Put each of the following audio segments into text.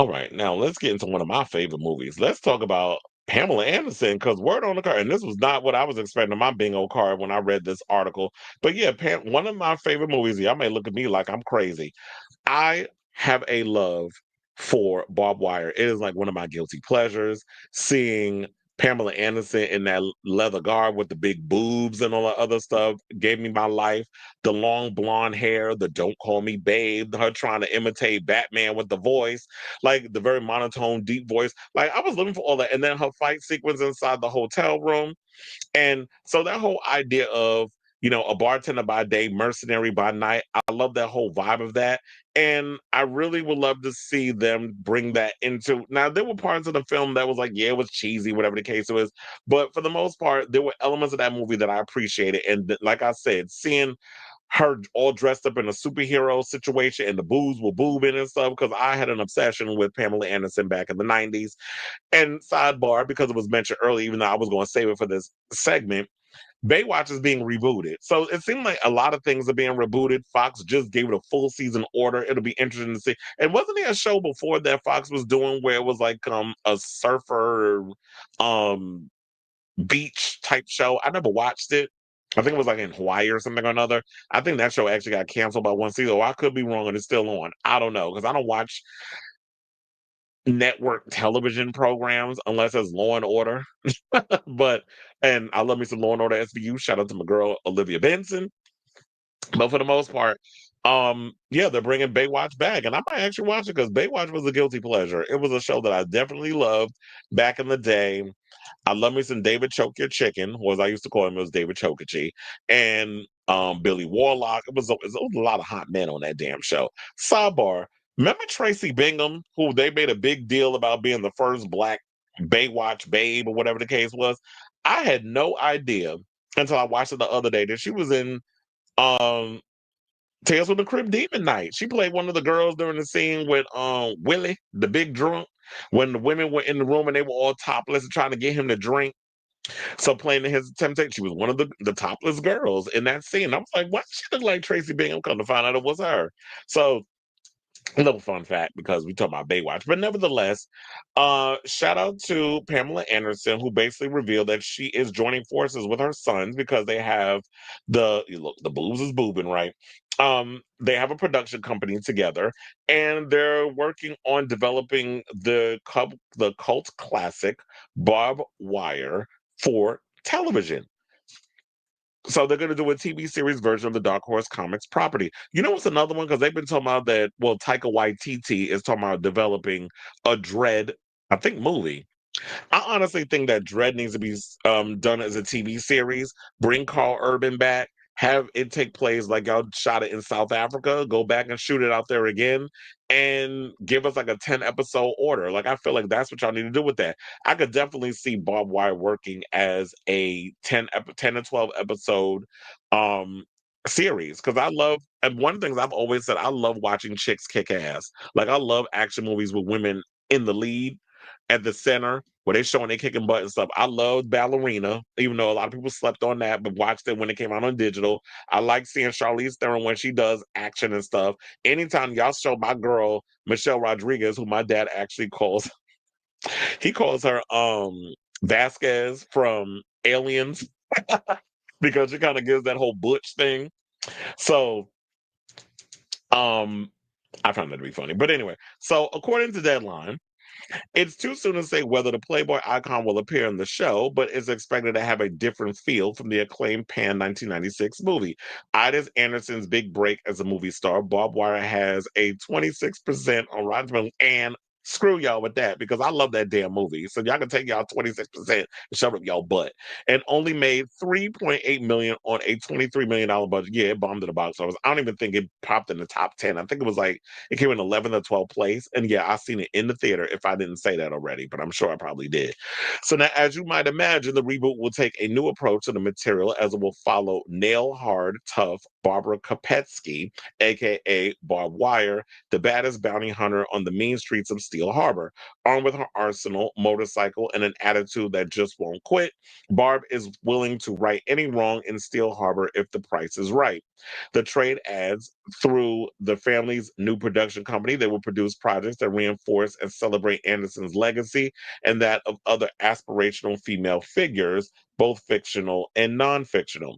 All right, now let's get into one of my favorite movies. Let's talk about Pamela Anderson, because word on the card, and this was not what I was expecting on my bingo card when I read this article. But yeah, one of my favorite movies. Y'all may look at me like I'm crazy. I have a love for barbed wire. It is like one of my guilty pleasures. Seeing Pamela Anderson in that leather garb with the big boobs and all that other stuff gave me my life. The long blonde hair, the "Don't Call Me Babe," her trying to imitate Batman with the voice, like the very monotone, deep voice. Like I was looking for all that, and then her fight sequence inside the hotel room. And so that whole idea of, a bartender by day, mercenary by night, I love that whole vibe of that. And I really would love to see them bring that into. Now, there were parts of the film that was like, yeah, it was cheesy, whatever the case was. But for the most part, there were elements of that movie that I appreciated. And like I said, seeing her all dressed up in a superhero situation and the boobs were boobing and stuff, because I had an obsession with Pamela Anderson back in the 90s. And sidebar, because it was mentioned earlier, even though I was going to save it for this segment, Baywatch is being rebooted. So it seemed like a lot of things are being rebooted. Fox just gave it a full season order. It'll be interesting to see. And wasn't there a show before that Fox was doing where it was like a surfer um beach type show? I never watched it. I think it was like in Hawaii or something or another. I think that show actually got canceled by one season. Or I could be wrong and it's still on. I don't know, because I don't watch network television programs unless it's Law and Order. But and I love me some Law and Order SVU. Shout out to my girl Olivia Benson. But for the most part, yeah, they're bringing Baywatch back, and I might actually watch it because Baywatch was a guilty pleasure. It was a show that I definitely loved back in the day. I love me some David Choke Your Chicken, or as I used to call him, it was David Chokechi, and Billy Warlock. It was a lot of hot men on that damn show. Sidebar: remember Tracy Bingham, who they made a big deal about being the first black Baywatch babe, or whatever the case was? I had no idea until I watched it the other day that she was in um Tales from the Crypt Demon Night. She played one of the girls during the scene with Willie, the big drunk, when the women were in the room and they were all topless and trying to get him to drink. So playing in his temptation, she was one of the topless girls in that scene. I was like, why does she look like Tracy Bingham? Come to find out it was her. So a little fun fact, because we talk about Baywatch, but nevertheless, shout out to Pamela Anderson, who basically revealed that she is joining forces with her sons because they have the boobs is boobing, right. They have a production company together, and they're working on developing the cult classic Barb Wire for television. So they're going to do a TV series version of the Dark Horse Comics property. You know what's another one? Because they've been talking about that. Well, Taika Waititi is talking about developing a Dread, I think, movie. I honestly think that Dread needs to be done as a TV series. Bring Carl Urban back. Have it take place like y'all shot it in South Africa. Go back and shoot it out there again, and give us like a 10 episode order. Like I feel like that's what y'all need to do with that. I could definitely see Bob Wire working as a 10 to 12 episode um series, because I love, and one of the things I've always said, I love watching chicks kick ass. Like I love action movies with women in the lead at the center where they showing they kicking butt and stuff. I loved Ballerina, even though a lot of people slept on that, but watched it when it came out on digital. I like seeing Charlize Theron when she does action and stuff. Anytime y'all show my girl Michelle Rodriguez, who my dad actually calls, he calls her Vasquez from Aliens, because she kind of gives that whole butch thing. So um I found that to be funny. But anyway, so according to Deadline, it's too soon to say whether the Playboy icon will appear in the show, but is expected to have a different feel from the acclaimed Pan 1996 movie. Idas Anderson's big break as a movie star, Bob Wire has a 26% on Rotten Tomatoes, and screw y'all with that, because I love that damn movie. So y'all can take y'all 26% and shove it up y'all butt. And only made 3.8 million on a $23 million budget. Yeah, it bombed at the box office. I don't even think it popped in the top 10. I think it was like it came in 11th or 12th place. And yeah, I seen it in the theater, if I didn't say that already, but I'm sure I probably did. So now, as you might imagine, the reboot will take a new approach to the material, as it will follow nail hard, tough Barbara Kopetsky, aka Barb Wire, the baddest bounty hunter on the mean streets of Steel Harbor. Armed with her arsenal, motorcycle, and an attitude that just won't quit, Barb is willing to right any wrong in Steel Harbor if the price is right. The trade adds through the family's new production company. They will produce projects that reinforce and celebrate Anderson's legacy and that of other aspirational female figures, both fictional and non fictional.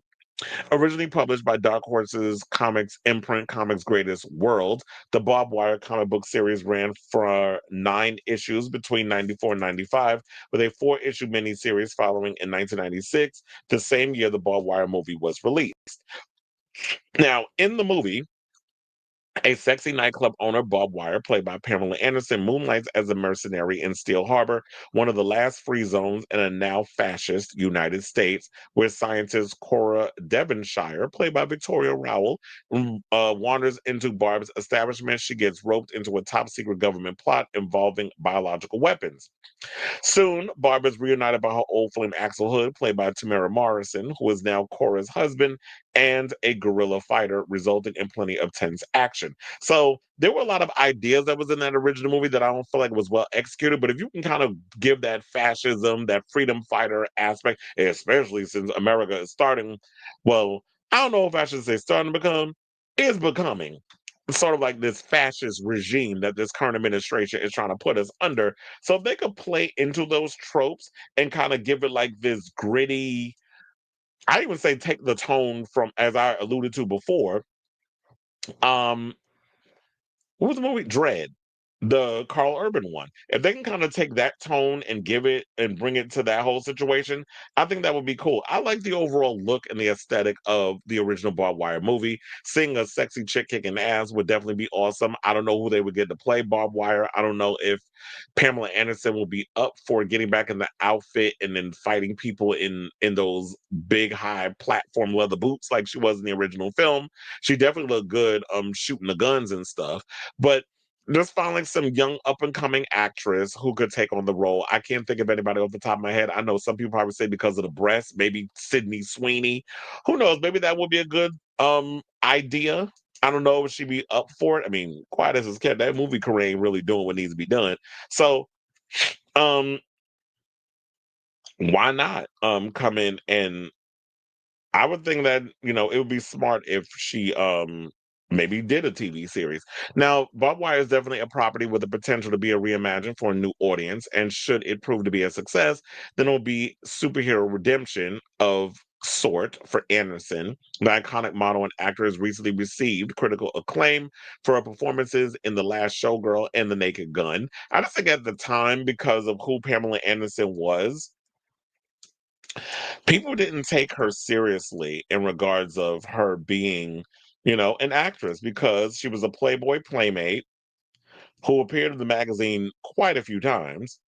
Originally published by Dark Horse's comics imprint, Comics Greatest World, the Bob Wire comic book series ran for 9 issues between 94 and 95, with a 4 issue miniseries following in 1996, the same year the Bob Wire movie was released. Now, in the movie, a sexy nightclub owner, Bob Wire, played by Pamela Anderson, moonlights as a mercenary in Steel Harbor, one of the last free zones in a now fascist United States, where scientist Cora Devonshire, played by Victoria Rowell, wanders into Barb's establishment. She gets roped into a top secret government plot involving biological weapons. Soon, Barb is reunited by her old flame Axel Hood, played by Tamara Morrison, who is now Cora's husband and a guerrilla fighter, resulting in plenty of tense action. So there were a lot of ideas that was in that original movie that I don't feel like was well executed. But if you can kind of give that fascism, that freedom fighter aspect, especially since America is starting, well, I don't know if I should say starting to become, is becoming sort of like this fascist regime that this current administration is trying to put us under. So if they could play into those tropes and kind of give it like this gritty, I even say take the tone from, as I alluded to before, um, what was the movie? Dread, the Carl Urban one. If they can kind of take that tone and give it and bring it to that whole situation, I think that would be cool. I like the overall look and the aesthetic of the original Barbed Wire movie. Seeing a sexy chick kicking ass would definitely be awesome. I don't know who they would get to play Barbed Wire. I don't know if Pamela Anderson will be up for getting back in the outfit and then fighting people in those big high platform leather boots like she was in the original film. She definitely looked good shooting the guns and stuff. But just finding some young up and coming actress who could take on the role. I can't think of anybody off the top of my head. I know some people probably say because of the breast, maybe Sydney Sweeney. Who knows? Maybe that would be a good idea. I don't know if she'd be up for it. I mean, quiet as it's kept, that movie career ain't really doing what needs to be done. So um why not come in and I would think that, it would be smart if she maybe did a TV series. Now, Barbed Wire is definitely a property with the potential to be a reimagined for a new audience, and should it prove to be a success, then it will be superhero redemption of sort for Anderson. The iconic model and actor has recently received critical acclaim for her performances in The Last Showgirl and The Naked Gun. I just think at the time, because of who Pamela Anderson was, people didn't take her seriously in regards of her being, an actress because she was a Playboy playmate who appeared in the magazine quite a few times.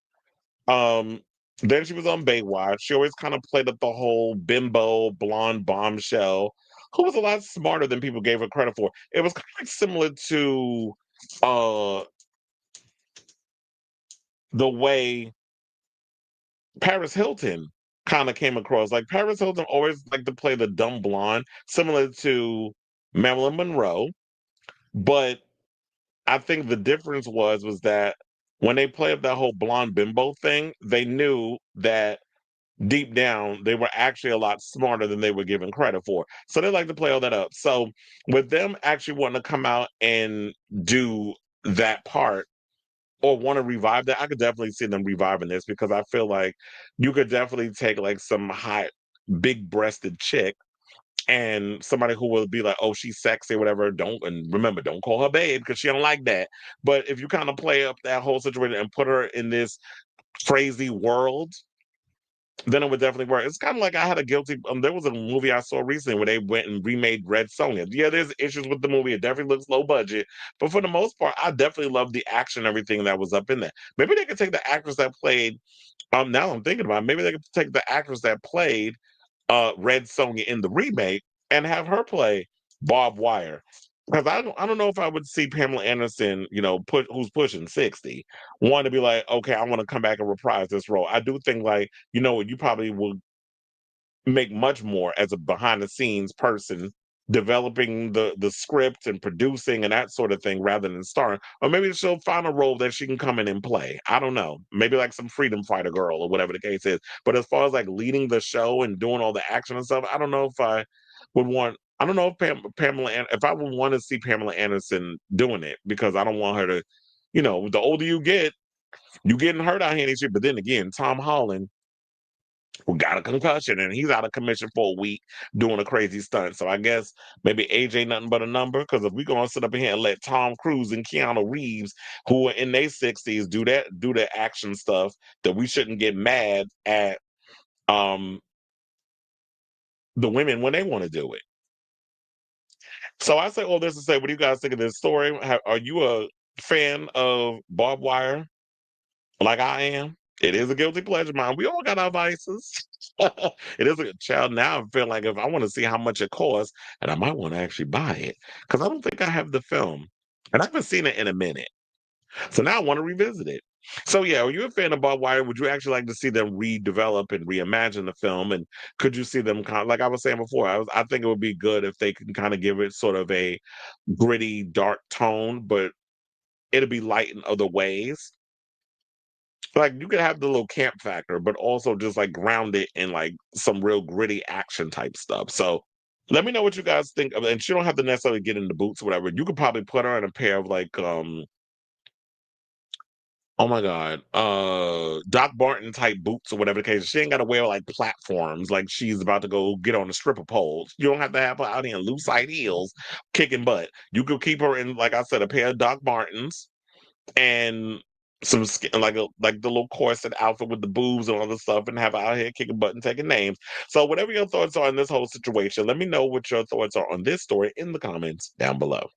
Um, then she was on Baywatch. She always kind of played up the whole bimbo, blonde bombshell, who was a lot smarter than people gave her credit for. It was kind of like similar to uh the way Paris Hilton kind of came across. Like Paris Hilton always liked to play the dumb blonde, similar to Marilyn Monroe. But I think the difference was that when they played that whole blonde bimbo thing, they knew that deep down they were actually a lot smarter than they were given credit for. So they like to play all that up. So with them actually wanting to come out and do that part or want to revive that, I could definitely see them reviving this because I feel like you could definitely take like some hot, big breasted chick and somebody who will be like, oh, she's sexy, whatever. Don't, and remember, don't call her babe because she don't like that. But if you kind of play up that whole situation and put her in this crazy world, then it would definitely work. It's kind of like I had a guilty. There was a movie I saw recently where they went and remade Red Sonja. Yeah, there's issues with the movie. It definitely looks low budget, but for the most part, I definitely love the action, and everything that was up in there. Maybe they could take the actress that played. Now I'm thinking about it, maybe they could take the actress that played Red Sonja in the remake and have her play Bob Wire. Because I don't know if I would see Pamela Anderson, who's pushing 60, want to be like, okay, I want to come back and reprise this role. I do think like, you probably will make much more as a behind the scenes person developing the script and producing and that sort of thing rather than starring. Or maybe she'll find a role that she can come in and play. I don't know. Maybe like some freedom fighter girl or whatever the case is. But as far as like leading the show and doing all the action and stuff, I don't know if I would want. I don't know if if I would want to see Pamela Anderson doing it, because I don't want her to, the older you get, you getting hurt out here and shit. But then again, Tom Holland, who got a concussion and he's out of commission for a week doing a crazy stunt. So I guess maybe age ain't nothing but a number. Because if we gonna sit up in here and let Tom Cruise and Keanu Reeves, who are in their 60s, do the action stuff, that we shouldn't get mad at um the women when they want to do it. So I say all this to say, what do you guys think of this story? Are you a fan of barbed wire like I am? It is a guilty pleasure, man. We all got our vices. It is a child. Now I feel like if I want to see how much it costs, and I might want to actually buy it, because I don't think I have the film, and I haven't seen it in a minute. So now I want to revisit it. So yeah, are you a fan of Bob Wire? Would you actually like to see them redevelop and reimagine the film? And could you see them kind of, like I was saying before? I think it would be good if they can kind of give it sort of a gritty, dark tone, but it'll be light in other ways. Like you could have the little camp factor, but also just like ground it in like some real gritty action type stuff. So let me know what you guys think of it. And she don't have to necessarily get into boots or whatever. You could probably put her in a pair of like oh my god, Doc Martin type boots or whatever the case. She ain't gotta wear like platforms like she's about to go get on the stripper poles. You don't have to have her out here in loose side heels kicking butt. You could keep her in, like I said, a pair of Doc Martens and some skin, like the little corset outfit with the boobs and all this stuff, and have her out here kicking butt and taking names. So whatever your thoughts are on this whole situation, let me know what your thoughts are on this story in the comments down below.